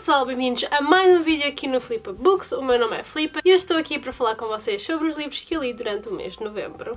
pessoal, bem-vindos a mais um vídeo aqui no Flipa Books. O meu nome é Flipa e eu estou aqui para falar com vocês sobre os livros que eu li durante o mês de novembro.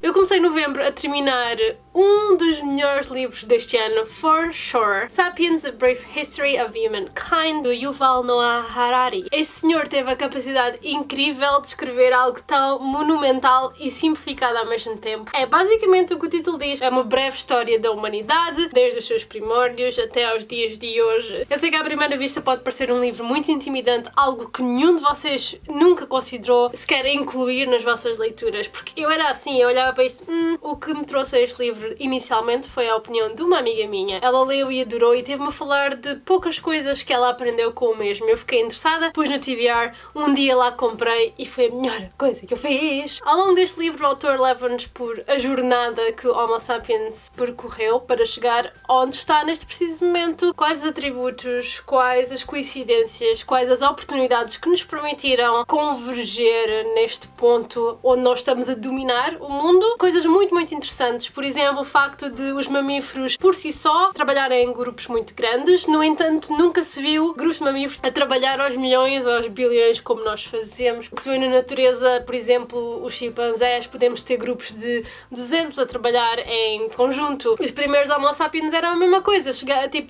Eu comecei em novembro a terminar um dos melhores livros deste ano, for sure. Sapiens, A Brief History of Humankind, do Yuval Noah Harari. Este senhor teve a capacidade incrível de escrever algo tão monumental e simplificado ao mesmo tempo. É basicamente o que o título diz, é uma breve história da humanidade, desde os seus primórdios até aos dias de hoje. Eu sei que à primeira vista pode parecer um livro muito intimidante, algo que nenhum de vocês nunca considerou sequer incluir nas vossas leituras, porque eu era assim, eu olhava para isto, o que me trouxe a este livro inicialmente foi a opinião de uma amiga minha. Ela leu e adorou e teve-me a falar de poucas coisas que ela aprendeu com o mesmo. Eu fiquei interessada, pus na TBR, um dia lá comprei e foi a melhor coisa que eu fiz. Ao longo deste livro o autor leva-nos por a jornada que o Homo sapiens percorreu para chegar onde está neste preciso momento, quais os atributos, quais as coincidências, quais as oportunidades que nos permitiram converger neste ponto onde nós estamos a dominar o mundo. Coisas muito interessantes, por exemplo, o facto de os mamíferos por si só trabalharem em grupos muito grandes, no entanto nunca se viu grupos de mamíferos a trabalhar aos milhões, aos bilhões como nós fazemos. O que se vê na natureza, por exemplo, os chimpanzés, podemos ter grupos de 200 a trabalhar em conjunto. Os primeiros Homo sapiens eram a mesma coisa,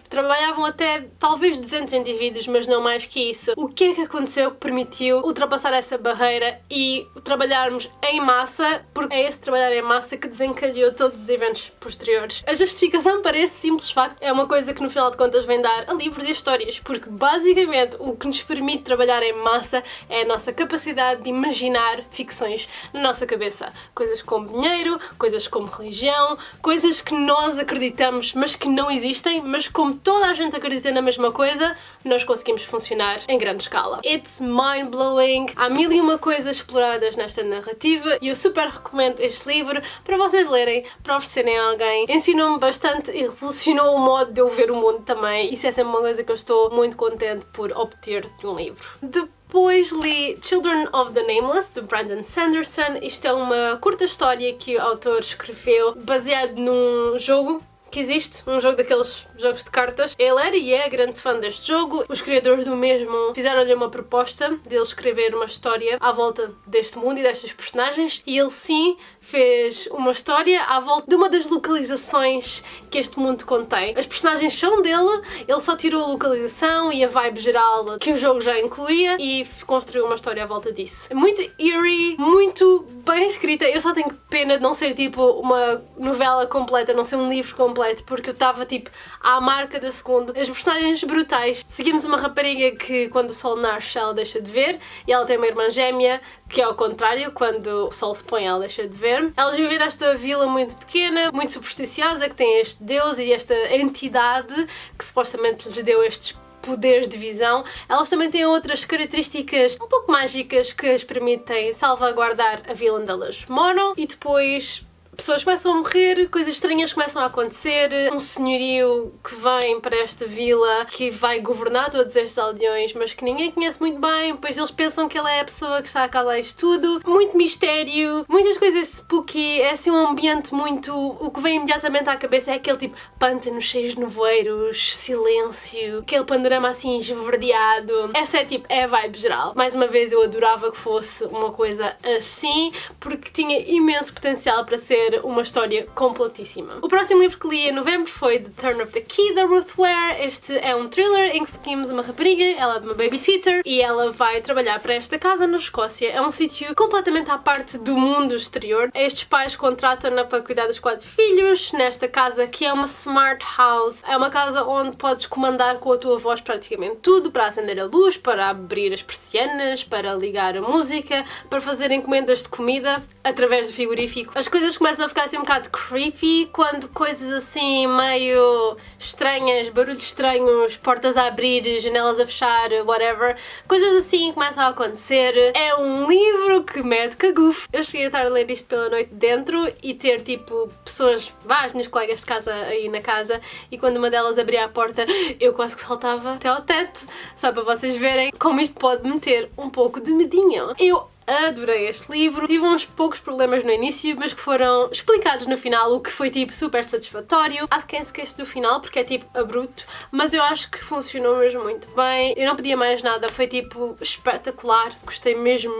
trabalhavam até talvez 200 indivíduos, mas não mais que isso. O que é que aconteceu que permitiu ultrapassar essa barreira e trabalharmos em massa, porque é esse trabalhar em massa que desencadeou todos os eventos posteriores. A justificação para esse simples facto é uma coisa que no final de contas vem dar a livros e histórias, porque basicamente o que nos permite trabalhar em massa é a nossa capacidade de imaginar ficções na nossa cabeça. Coisas como dinheiro, coisas como religião, coisas que nós acreditamos mas que não existem, mas como toda a gente acredita na mesma coisa, nós conseguimos funcionar em grande escala. It's mind-blowing, há mil e uma coisas exploradas nesta narrativa e eu super recomendo este livro para vocês lerem, para oferecerem a alguém. Ensinou-me bastante e revolucionou o modo de eu ver o mundo também. Isso é sempre uma coisa que eu estou muito contente por obter de um livro. Depois li Children of the Nameless, de Brandon Sanderson. Isto é uma curta história que o autor escreveu baseado num jogo que existe, um jogo daqueles jogos de cartas. Ele era e é grande fã deste jogo. Os criadores do mesmo fizeram-lhe uma proposta de ele escrever uma história à volta deste mundo e destas personagens, e ele sim fez uma história à volta de uma das localizações que este mundo contém. As personagens são dele, ele só tirou a localização e a vibe geral que o jogo já incluía e construiu uma história à volta disso. É muito eerie, muito bem escrita. Eu só tenho pena de não ser tipo uma novela completa, não ser um livro completo, porque eu estava tipo à marca da segundo. As personagens brutais. Seguimos uma rapariga que quando o sol nasce ela deixa de ver, e ela tem uma irmã gêmea que é ao contrário, quando o sol se põe ela deixa de ver. Elas vivem nesta vila muito pequena, muito supersticiosa, que tem este deus e esta entidade que supostamente lhes deu estes poderes de visão. Elas também têm outras características um pouco mágicas que as permitem salvaguardar a vila onde elas moram, e depois pessoas começam a morrer, coisas estranhas começam a acontecer, um senhorio que vem para esta vila que vai governar todos estes aldeões, mas que ninguém conhece muito bem, depois eles pensam que ele é a pessoa que está a causar isto tudo. Muito mistério, muitas coisas spooky, é assim um ambiente muito... O que vem imediatamente à cabeça é aquele tipo pântanos cheios de nevoeiros, silêncio, aquele panorama assim esverdeado. Essa é a vibe geral. Mais uma vez eu adorava que fosse uma coisa assim, porque tinha imenso potencial para ser uma história completíssima. O próximo livro que li em novembro foi The Turn of the Key, da Ruth Ware. Este é um thriller em que seguimos uma rapariga, ela é uma babysitter e ela vai trabalhar para esta casa na Escócia. É um sítio completamente à parte do mundo exterior. Estes pais contratam-na para cuidar dos 4 filhos nesta casa que é uma smart house. É uma casa onde podes comandar com a tua voz praticamente tudo, para acender a luz, para abrir as persianas, para ligar a música, para fazer encomendas de comida através do frigorífico. As coisas começam a ficar assim um bocado creepy quando coisas assim meio estranhas, barulhos estranhos, portas a abrir, janelas a fechar, whatever, coisas assim começam a acontecer. É um livro que mete cagufo. Eu cheguei a estar a ler isto pela noite dentro e ter tipo pessoas, as minhas colegas de casa aí na casa, e quando uma delas abria a porta eu quase que saltava até ao teto, só para vocês verem como isto pode meter um pouco de medinho. Eu adorei este livro. Tive uns poucos problemas no início, mas que foram explicados no final, o que foi tipo super satisfatório. Há de quem se queixe do final porque é tipo abrupto, mas eu acho que funcionou mesmo muito bem. Eu não pedia mais nada, foi tipo espetacular. Gostei mesmo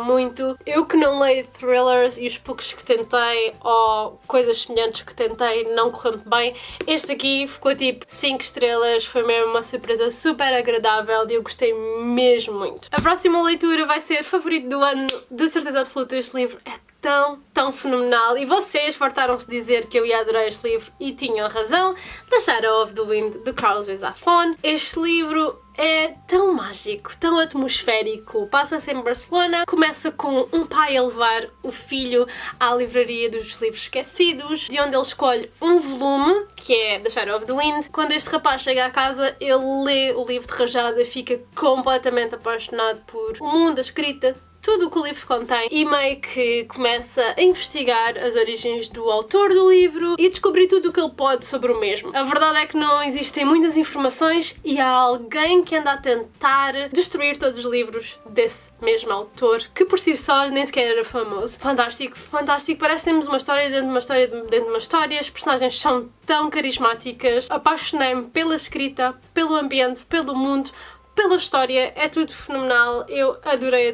muito. Eu que não leio thrillers e os poucos que tentei ou coisas semelhantes que tentei não correu muito bem. Este aqui ficou tipo 5 estrelas, foi mesmo uma surpresa super agradável e eu gostei mesmo muito. A próxima leitura vai ser favorito do ano, de certeza absoluta. Este livro é tão fenomenal e vocês fartaram-se dizer que eu ia adorar este livro e tinham razão. The Shadow of the Wind, de Carlos W. Zafón. Este livro é tão mágico, tão atmosférico. Passa-se em Barcelona, começa com um pai a levar o filho à livraria dos livros esquecidos, de onde ele escolhe um volume, que é The Shadow of the Wind. Quando este rapaz chega à casa, ele lê o livro de rajada e fica completamente apaixonado por o mundo, a escrita, tudo o que o livro contém, e meio que começa a investigar as origens do autor do livro e descobrir tudo o que ele pode sobre o mesmo. A verdade é que não existem muitas informações e há alguém que anda a tentar destruir todos os livros desse mesmo autor, que por si só nem sequer era famoso. Fantástico, fantástico. Parece que temos uma história dentro de uma história dentro de uma história. As personagens são tão carismáticas. Apaixonei-me pela escrita, pelo ambiente, pelo mundo, pela história, é tudo fenomenal. Eu adorei.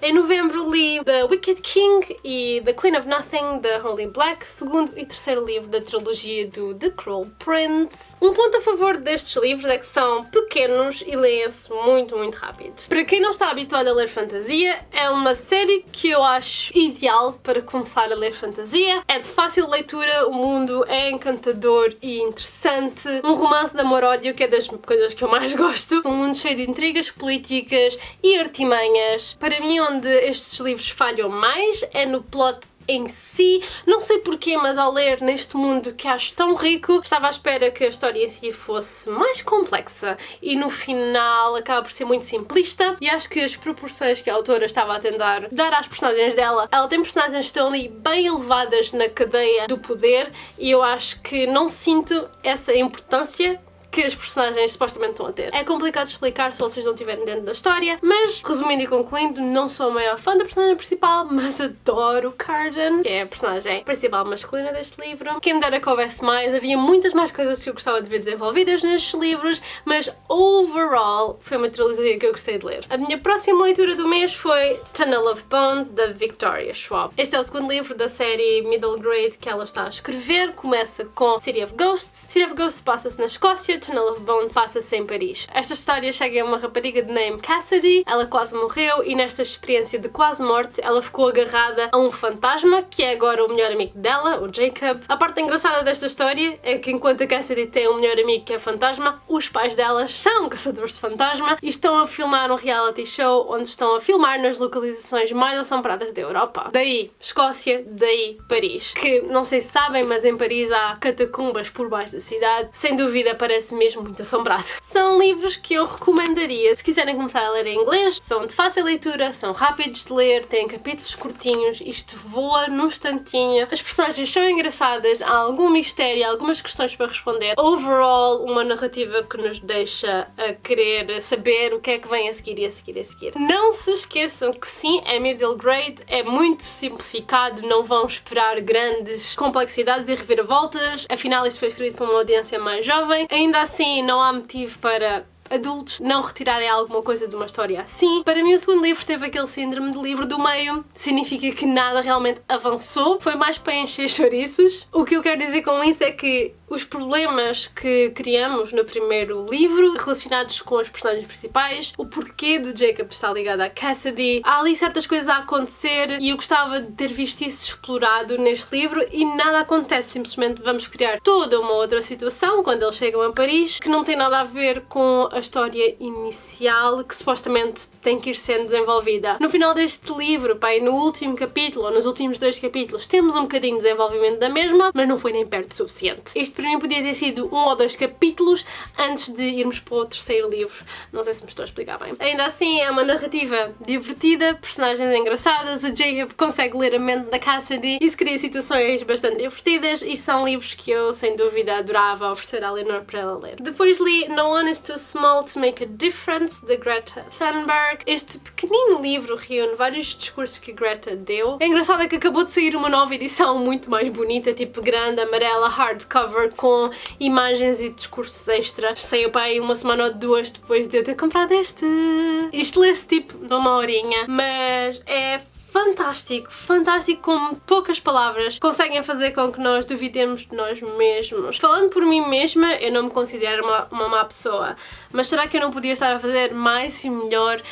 Em novembro li The Wicked King e The Queen of Nothing, de Holly Black, segundo e terceiro livro da trilogia do The Cruel Prince. Um ponto a favor destes livros é que são pequenos e leem-se muito rápido. Para quem não está habituado a ler fantasia, é uma série que eu acho ideal para começar a ler fantasia. É de fácil leitura, o mundo é encantador e interessante. Um romance de amor-ódio, que é das coisas que eu mais gosto. Um mundo cheio de intrigas políticas e artimanhas. Para mim, onde estes livros falham mais é no plot em si. Não sei porquê, mas ao ler neste mundo que acho tão rico, estava à espera que a história em si fosse mais complexa e no final acaba por ser muito simplista, e acho que as proporções que a autora estava a tentar dar às personagens dela, ela tem personagens que estão ali bem elevadas na cadeia do poder e eu acho que não sinto essa importância que as personagens supostamente estão a ter. É complicado de explicar se vocês não estiverem dentro da história, mas resumindo e concluindo, não sou a maior fã da personagem principal, mas adoro Cardan, que é a personagem principal masculina deste livro. Quem me dera que houvesse mais, havia muitas mais coisas que eu gostava de ver desenvolvidas nestes livros, mas overall foi uma trilogia que eu gostei de ler. A minha próxima leitura do mês foi Tunnel of Bones, da Victoria Schwab. Este é o segundo livro da série Middle Grade que ela está a escrever. Começa com City of Ghosts. City of Ghosts passa-se na Escócia, Tunnel of Bones passa-se em Paris. Esta história chega a uma rapariga de nome Cassidy. Ela quase morreu e nesta experiência de quase morte ela ficou agarrada a um fantasma que é agora o melhor amigo dela, o Jacob. A parte engraçada desta história é que enquanto a Cassidy tem um melhor amigo que é fantasma, os pais delas são caçadores de fantasma e estão a filmar um reality show onde estão a filmar nas localizações mais assombradas da Europa. Daí Escócia, daí Paris. Que não sei se sabem, mas em Paris há catacumbas por baixo da cidade. Sem dúvida parece mesmo muito assombrado. São livros que eu recomendaria se quiserem começar a ler em inglês. São de fácil leitura, são rápidos de ler, têm capítulos curtinhos, isto voa num instantinho. As personagens são engraçadas, há algum mistério, há algumas questões para responder. Overall, uma narrativa que nos deixa a querer saber o que é que vem a seguir e a seguir e a seguir. Não se esqueçam que sim, é middle grade, é muito simplificado, não vão esperar grandes complexidades e reviravoltas, afinal isto foi escrito para uma audiência mais jovem. Ainda assim, não há motivo para adultos não retirarem alguma coisa de uma história assim. Para mim, o segundo livro teve aquele síndrome de livro do meio, significa que nada realmente avançou, foi mais para encher chouriços. O que eu quero dizer com isso é que os problemas que criamos no primeiro livro, relacionados com as personagens principais, o porquê do Jacob estar ligado à Cassidy, há ali certas coisas a acontecer e eu gostava de ter visto isso explorado neste livro e nada acontece, simplesmente vamos criar toda uma outra situação quando eles chegam a Paris, que não tem nada a ver com a história inicial que supostamente tem que ir sendo desenvolvida. No final deste livro, no último capítulo ou nos últimos 2 capítulos, temos um bocadinho de desenvolvimento da mesma, mas não foi nem perto o suficiente. Isto para mim podia ter sido 1 ou 2 capítulos antes de irmos para o terceiro livro. Não sei se me estou a explicar bem. Ainda assim, é uma narrativa divertida, personagens engraçadas, a Jacob consegue ler a mente da Cassidy e se cria situações bastante divertidas e são livros que eu, sem dúvida, adorava oferecer à Leonor para ela ler. Depois li No One is Too Small to Make a Difference, de Greta Thunberg. Este pequenino livro reúne vários discursos que Greta deu. É engraçado que acabou de sair uma nova edição muito mais bonita, tipo grande, amarela, hardcover, com imagens e discursos extra. Saiu para aí 1 semana ou 2 depois de eu ter comprado este. Isto lê-se tipo numa horinha, mas é fantástico, fantástico, como poucas palavras conseguem fazer com que nós duvidemos de nós mesmos. Falando por mim mesma, eu não me considero uma má pessoa, mas será que eu não podia estar a fazer mais e melhor?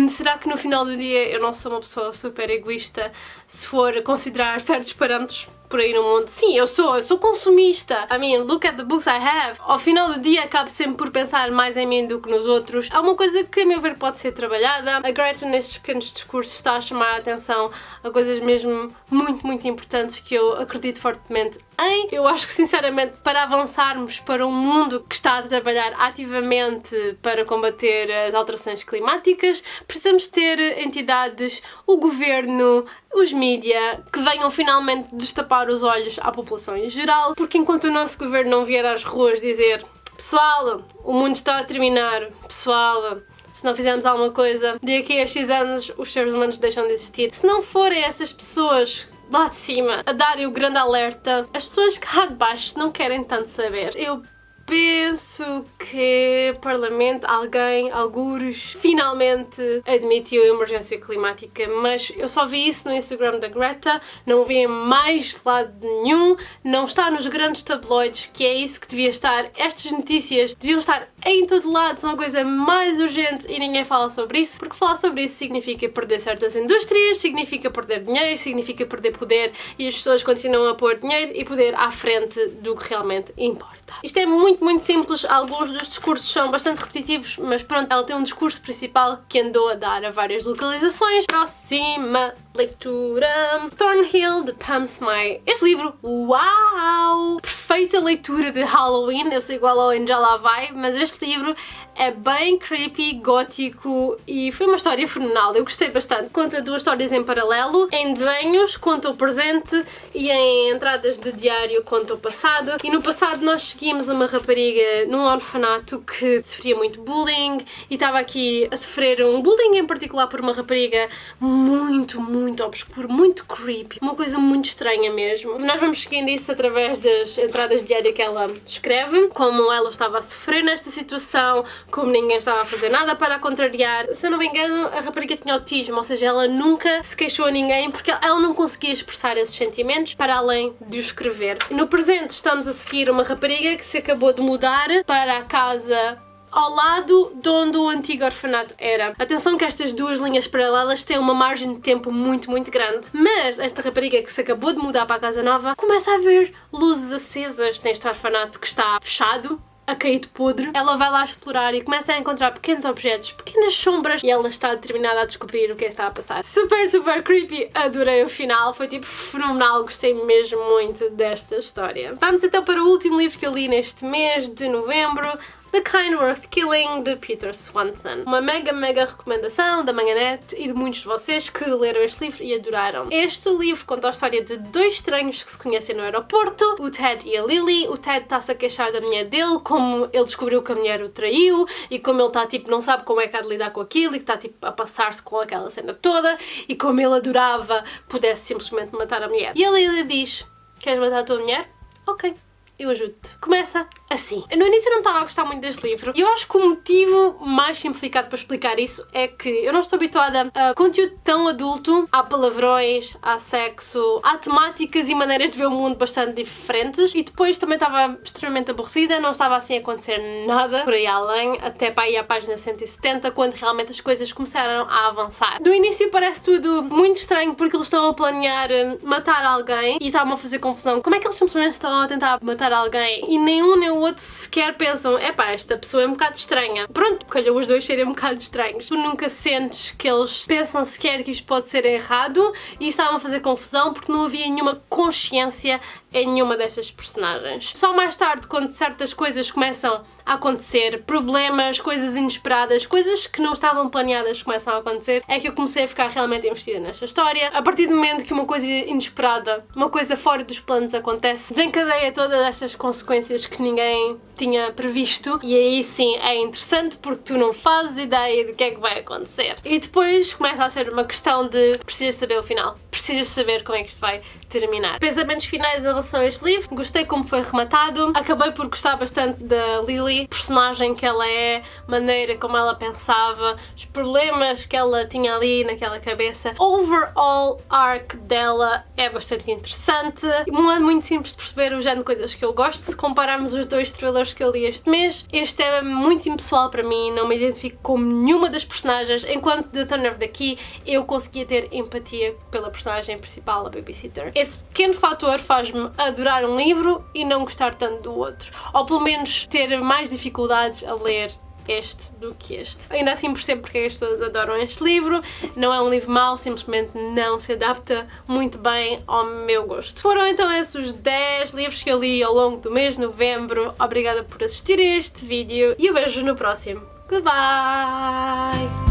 Será que no final do dia eu não sou uma pessoa super egoísta se for considerar certos parâmetros por aí no mundo? Sim, eu sou consumista. I mean, look at the books I have. Ao final do dia acabo sempre por pensar mais em mim do que nos outros. Há uma coisa que, a meu ver, pode ser trabalhada. A Greta, nestes pequenos discursos, está a chamar a atenção a coisas mesmo muito, muito importantes que eu acredito fortemente em. Eu acho que, sinceramente, para avançarmos para um mundo que está a trabalhar ativamente para combater as alterações climáticas, precisamos ter entidades, o governo, os mídia, que venham finalmente destapar os olhos à população em geral, porque enquanto o nosso governo não vier às ruas dizer: pessoal, o mundo está a terminar, pessoal, se não fizermos alguma coisa, daqui a X anos os seres humanos deixam de existir. Se não forem essas pessoas lá de cima a darem o grande alerta, as pessoas cá de baixo não querem tanto saber. Eu penso que o Parlamento, algures, finalmente admitiu a emergência climática, mas eu só vi isso no Instagram da Greta, não vi em mais lado nenhum, não está nos grandes tabloides, que é isso que devia estar. Estas notícias deviam estar em todo lado, são a coisa mais urgente e ninguém fala sobre isso, porque falar sobre isso significa perder certas indústrias, significa perder dinheiro, significa perder poder e as pessoas continuam a pôr dinheiro e poder à frente do que realmente importa. Isto é muito, muito simples, alguns dos discursos são bastante repetitivos, mas pronto, ela tem um discurso principal que andou a dar a várias localizações. Próxima leitura, Thornhill, de Pam Smythe. Este livro, uau! Perfeita leitura de Halloween, eu sei que o Halloween já lá vai, mas este livro é bem creepy, gótico e foi uma história fenomenal, eu gostei bastante. Conta 2 histórias em paralelo, em desenhos conta o presente e em entradas de diário conta o passado. E no passado nós seguimos uma rapariga num orfanato que sofria muito bullying e estava aqui a sofrer um bullying em particular por uma rapariga muito obscuro, muito creepy, uma coisa muito estranha mesmo. Nós vamos seguindo isso através das entradas de diário que ela escreve, como ela estava a sofrer nesta situação, como ninguém estava a fazer nada para a contrariar. Se eu não me engano, a rapariga tinha autismo, ou seja, ela nunca se queixou a ninguém porque ela não conseguia expressar esses sentimentos para além de os escrever. No presente estamos a seguir uma rapariga que se acabou de mudar para a casa ao lado de onde o antigo orfanato era. Atenção que estas 2 linhas paralelas têm uma margem de tempo muito grande, mas esta rapariga que se acabou de mudar para a casa nova começa a ver luzes acesas neste orfanato que está fechado, a cair de podre. Ela vai lá explorar e começa a encontrar pequenos objetos, pequenas sombras, e ela está determinada a descobrir o que está a passar. Super creepy, adorei o final, foi tipo fenomenal, gostei mesmo muito desta história. Vamos então para o último livro que eu li neste mês de novembro, The Kind Worth Killing, de Peter Swanson. Uma mega recomendação da Manganete e de muitos de vocês que leram este livro e adoraram. Este livro conta a história de 2 estranhos que se conhecem no aeroporto, o Ted e a Lily. O Ted está-se a queixar da mulher dele, como ele descobriu que a mulher o traiu e como ele está tipo, não sabe como é que há de lidar com aquilo e que está tipo a passar-se com aquela cena toda e como ele adorava pudesse simplesmente matar a mulher. E a Lily diz: queres matar a tua mulher? Ok, eu ajudo-te. Começa assim. No início eu não estava a gostar muito deste livro e eu acho que o motivo mais simplificado para explicar isso é que eu não estou habituada a conteúdo tão adulto. Há palavrões, há sexo, há temáticas e maneiras de ver o mundo bastante diferentes e depois também estava extremamente aborrecida, não estava assim a acontecer nada por aí além, até para aí à página 170, quando realmente as coisas começaram a avançar. Do início parece tudo muito estranho porque eles estão a planear matar alguém e estavam a fazer confusão. Como é que eles simplesmente estão a tentar matar alguém e nenhum nem o outro sequer pensam: epá, esta pessoa é um bocado estranha. Pronto, calhou os 2 serem um bocado estranhos. Tu nunca sentes que eles pensam sequer que isto pode ser errado e estavam a fazer confusão porque não havia nenhuma consciência em nenhuma destas personagens. Só mais tarde, quando certas coisas começam a acontecer, problemas, coisas inesperadas, coisas que não estavam planeadas começam a acontecer, é que eu comecei a ficar realmente investida nesta história. A partir do momento que uma coisa inesperada, uma coisa fora dos planos acontece, desencadeia todas estas consequências que ninguém tinha previsto, e aí sim é interessante porque tu não fazes ideia do que é que vai acontecer. E depois começa a ser uma questão de precisas saber o final, precisas saber como é que isto vai terminar. Pensamentos finais em relação a este livro: gostei como foi rematado, acabei por gostar bastante da Lily, personagem que ela é, maneira como ela pensava, os problemas que ela tinha ali naquela cabeça. Overall arc dela é bastante interessante, muito simples de perceber o género de coisas que eu gosto. Se compararmos os dois thrillers que eu li este mês, este é muito impessoal para mim, não me identifico com nenhuma das personagens, enquanto The Turn of the Key eu conseguia ter empatia pela personagem principal, a babysitter. Esse pequeno fator faz-me adorar um livro e não gostar tanto do outro, ou pelo menos ter mais dificuldades a ler este do que este. Ainda assim percebo porque as pessoas adoram este livro, não é um livro mau, simplesmente não se adapta muito bem ao meu gosto. Foram então esses os 10 livros que eu li ao longo do mês de novembro. Obrigada por assistir a este vídeo e eu vejo-vos no próximo. Goodbye!